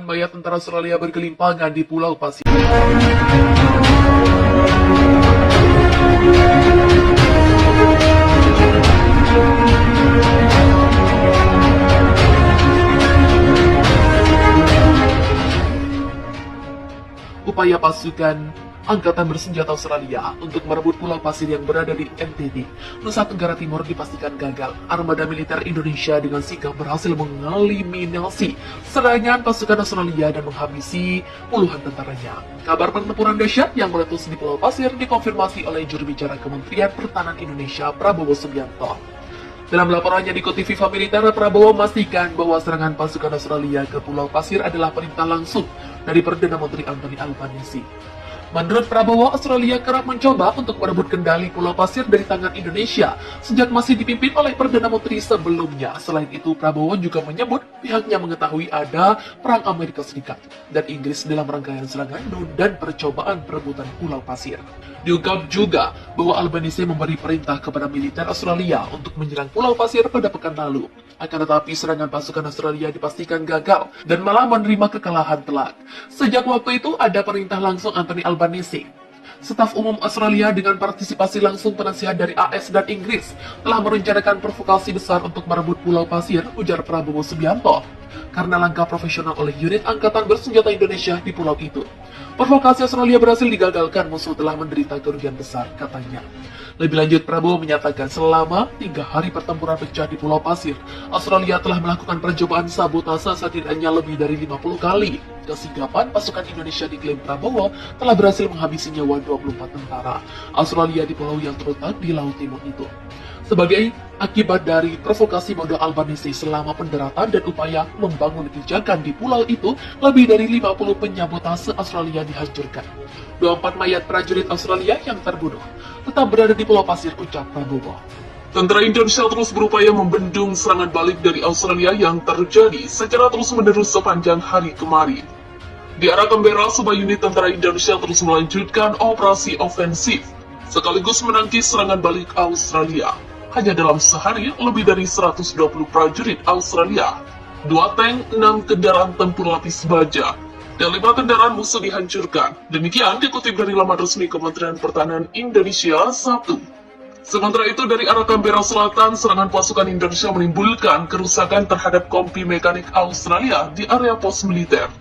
mayat tentara Australia bergelimpangan di Pulau Pasir. Upaya pasukan Angkatan Bersenjata Australia untuk merebut Pulau Pasir yang berada di NTT, Nusa Tenggara Timur dipastikan gagal. Armada militer Indonesia dengan sigap berhasil mengeliminasi serangan pasukan Australia dan menghabisi puluhan tentaranya. Kabar pertempuran dahsyat yang meletus di Pulau Pasir dikonfirmasi oleh juru bicara Kementerian Pertahanan Indonesia, Prabowo Subianto. Dalam laporannya dikutip Viva Militer, Prabowo memastikan bahwa serangan pasukan Australia ke Pulau Pasir adalah perintah langsung dari Perdana Menteri Anthony Albanese. Menurut Prabowo, Australia kerap mencoba untuk merebut kendali Pulau Pasir dari tangan Indonesia sejak masih dipimpin oleh Perdana Menteri sebelumnya. Selain itu, Prabowo juga menyebut pihaknya mengetahui ada perang Amerika Serikat dan Inggris dalam rangkaian serangan dan percobaan perebutan Pulau Pasir. Diungkap juga bahwa Albanese memberi perintah kepada militer Australia untuk menyerang Pulau Pasir pada pekan lalu. Akan tetapi serangan pasukan Australia dipastikan gagal dan malah menerima kekalahan telak. Sejak waktu itu ada perintah langsung Anthony Albanese. Staf umum Australia dengan partisipasi langsung penasihat dari AS dan Inggris telah merencanakan provokasi besar untuk merebut Pulau Pasir, ujar Prabowo Subianto, karena langkah profesional oleh unit Angkatan Bersenjata Indonesia di pulau itu. Provokasi Australia berhasil digagalkan, musuh telah menderita kerugian besar, katanya. Lebih lanjut, Prabowo menyatakan selama 3 hari pertempuran pecah di Pulau Pasir, Australia telah melakukan percobaan sabotase setidaknya lebih dari 50 kali. Kesigapan pasukan Indonesia diklaim Prabowo telah berhasil menghabisi nyawa 24 tentara Australia di pulau yang terletak di Laut Timur itu. Sebagai akibat dari provokasi bodoh Albanese selama pendaratan dan upaya membangun pijakan di pulau itu, lebih dari 50 penyabotase Australia dihancurkan. 24 mayat prajurit Australia yang terbunuh tetap berada di Pulau Pasir, ucap Prabowo. Tentara Indonesia terus berupaya membendung serangan balik dari Australia yang terjadi secara terus-menerus sepanjang hari kemarin. Di arah Canberra, sebuah unit tentara Indonesia terus melanjutkan operasi ofensif sekaligus menangkis serangan balik Australia. Hanya dalam sehari, lebih dari 120 prajurit Australia, 2 tank, 6 kendaraan tempur lapis baja, dan 5 kendaraan musuh dihancurkan. Demikian dikutip dari laman resmi Kementerian Pertahanan Indonesia Sabtu. Sementara itu, dari arah Canberra Selatan, serangan pasukan Indonesia menimbulkan kerusakan terhadap kompi mekanik Australia di area pos militer,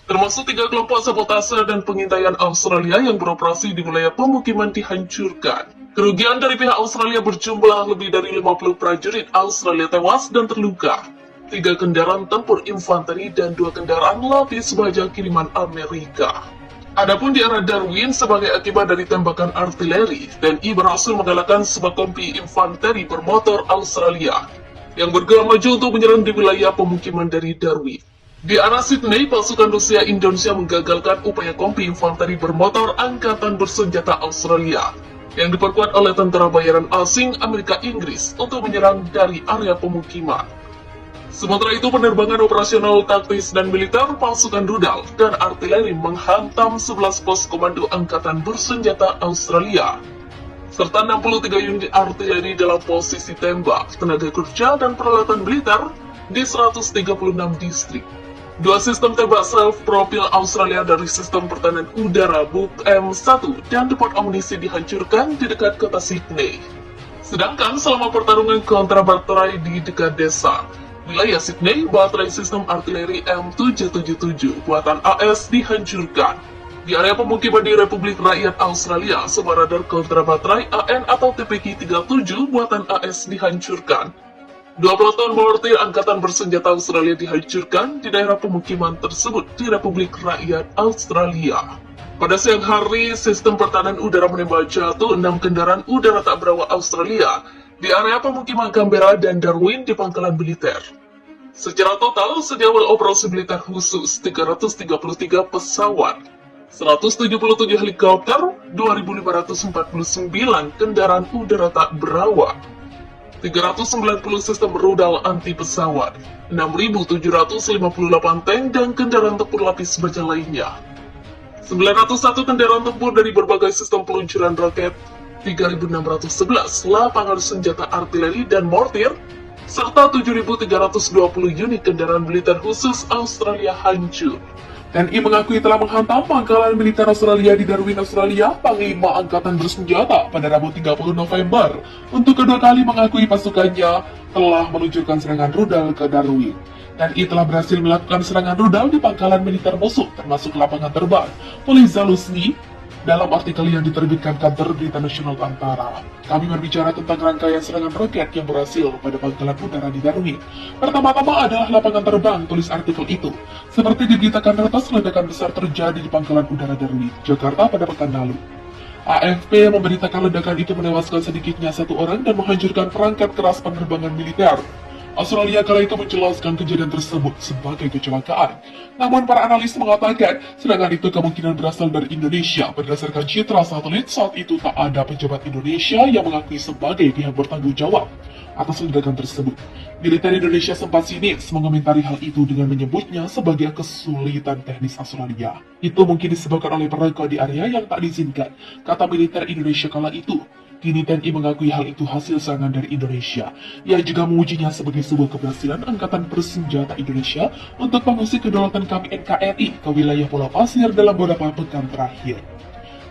termasuk 3 kelompok sabotase dan pengintaian Australia yang beroperasi di wilayah pemukiman dihancurkan. Kerugian dari pihak Australia berjumlah lebih dari 50 prajurit Australia tewas dan terluka, 3 kendaraan tempur infanteri dan 2 kendaraan lapis baja kiriman Amerika. Adapun di arah Darwin, sebagai akibat dari tembakan artileri, TNI berhasil mengalahkan sebuah kompi infanteri bermotor Australia yang bergerak maju untuk menyerang di wilayah pemukiman dari Darwin. Di arah Sydney, pasukan Rusia Indonesia menggagalkan upaya kompi infanteri bermotor Angkatan Bersenjata Australia yang diperkuat oleh tentara bayaran asing Amerika Inggris untuk menyerang dari area pemukiman. Sementara itu, penerbangan operasional taktis dan militer pasukan rudal dan artileri menghantam 11 pos komando Angkatan Bersenjata Australia, serta 63 unit artileri dalam posisi tembak, tenaga kerja, dan peralatan militer di 136 distrik. 2 sistem tembak self-propel Australia dari sistem pertahanan udara Buk M1 dan depot amunisi dihancurkan di dekat kota Sydney. Sedangkan selama pertarungan kontra baterai di dekat desa wilayah Sydney, baterai sistem artileri M777 buatan AS dihancurkan. Di area pemukiman di Republik Rakyat Australia, sebuah radar kontra baterai AN atau TPK-37 buatan AS dihancurkan. 2 peloton mortir Angkatan Bersenjata Australia dihancurkan di daerah pemukiman tersebut di Republik Rakyat Australia. Pada siang hari, sistem pertahanan udara menembak jatuh 6 kendaraan udara tak berawak Australia di area pemukiman Canberra dan Darwin di pangkalan militer. Secara total, sejak awal operasi militer khusus, 333 pesawat, 177 helikopter, 2.549 kendaraan udara tak berawak, 390 sistem rudal anti pesawat, 6.758 tank dan kendaraan tempur lapis baja lainnya, 901 kendaraan tempur dari berbagai sistem peluncuran roket, 3.611 lapangan senjata artileri dan mortir, serta 7.320 unit kendaraan militer khusus Australia hancur. TNI mengakui telah menghantam pangkalan militer Australia di Darwin, Australia. Panglima Angkatan Bersenjata pada Rabu 30 November untuk kedua kali mengakui pasukannya telah meluncurkan serangan rudal ke Darwin. TNI telah berhasil melakukan serangan rudal di pangkalan militer musuh, termasuk lapangan terbang Polis Zaluzhny, dalam artikel yang diterbitkan kantor berita nasional Antara. Kami berbicara tentang rangkaian serangan roket yang berhasil pada pangkalan udara di Darwin. Pertama-tama adalah lapangan terbang, tulis artikel itu. Seperti diberitakan atas, ledakan besar terjadi di pangkalan udara Darwin, Jakarta pada pekan lalu. AFP memberitakan ledakan itu menewaskan sedikitnya 1 orang dan menghancurkan perangkat keras penerbangan militer. Australia kala itu menjelaskan kejadian tersebut sebagai kecelakaan. Namun para analis mengatakan serangan itu kemungkinan berasal dari Indonesia. Berdasarkan citra satelit, saat itu tak ada pejabat Indonesia yang mengakui sebagai pihak bertanggung jawab atas ledakan tersebut. Militer Indonesia sempat sinis mengomentari hal itu dengan menyebutnya sebagai kesulitan teknis Australia. Itu mungkin disebabkan oleh perangkat di area yang tak diizinkan, kata militer Indonesia kala itu. Kini TNI mengakui hal itu hasil serangan dari Indonesia, yang juga mengujinya sebagai sebuah keberhasilan Angkatan Bersenjata Indonesia untuk mengusir kedaulatan kami NKRI ke wilayah Pulau Pasir dalam beberapa pekan terakhir.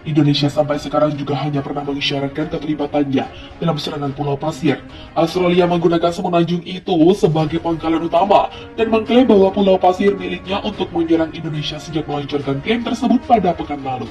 Indonesia sampai sekarang juga hanya pernah mengisyaratkan keterlibatannya dalam serangan Pulau Pasir. Australia menggunakan semenanjung itu sebagai pangkalan utama dan mengklaim bahwa Pulau Pasir miliknya untuk menyerang Indonesia sejak meluncurkan klaim tersebut pada pekan lalu.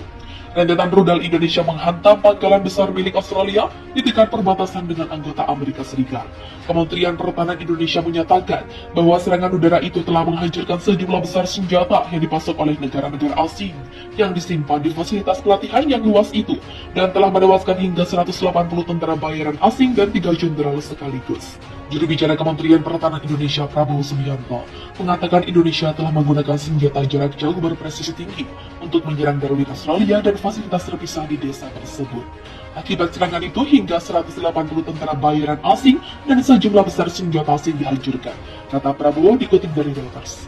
Rentetan rudal Indonesia menghantam pangkalan besar milik Australia di dekat perbatasan dengan anggota Amerika Serikat. Kementerian Pertahanan Indonesia menyatakan bahwa serangan udara itu telah menghancurkan sejumlah besar senjata yang dipasok oleh negara-negara asing yang disimpan di fasilitas pelatihan yang luas itu dan telah menewaskan hingga 180 tentara bayaran asing dan 3 jenderal sekaligus. Juru bicara Kementerian Pertahanan Indonesia Prabowo Subianto mengatakan Indonesia telah menggunakan senjata jarak jauh berpresisi tinggi untuk menyerang Darwin Australia dan fasilitas terpisah di desa tersebut. Akibat serangan itu hingga 180 tentara bayaran asing dan sejumlah besar senjata asing dihancurkan, kata Prabowo dikutip dari Reuters.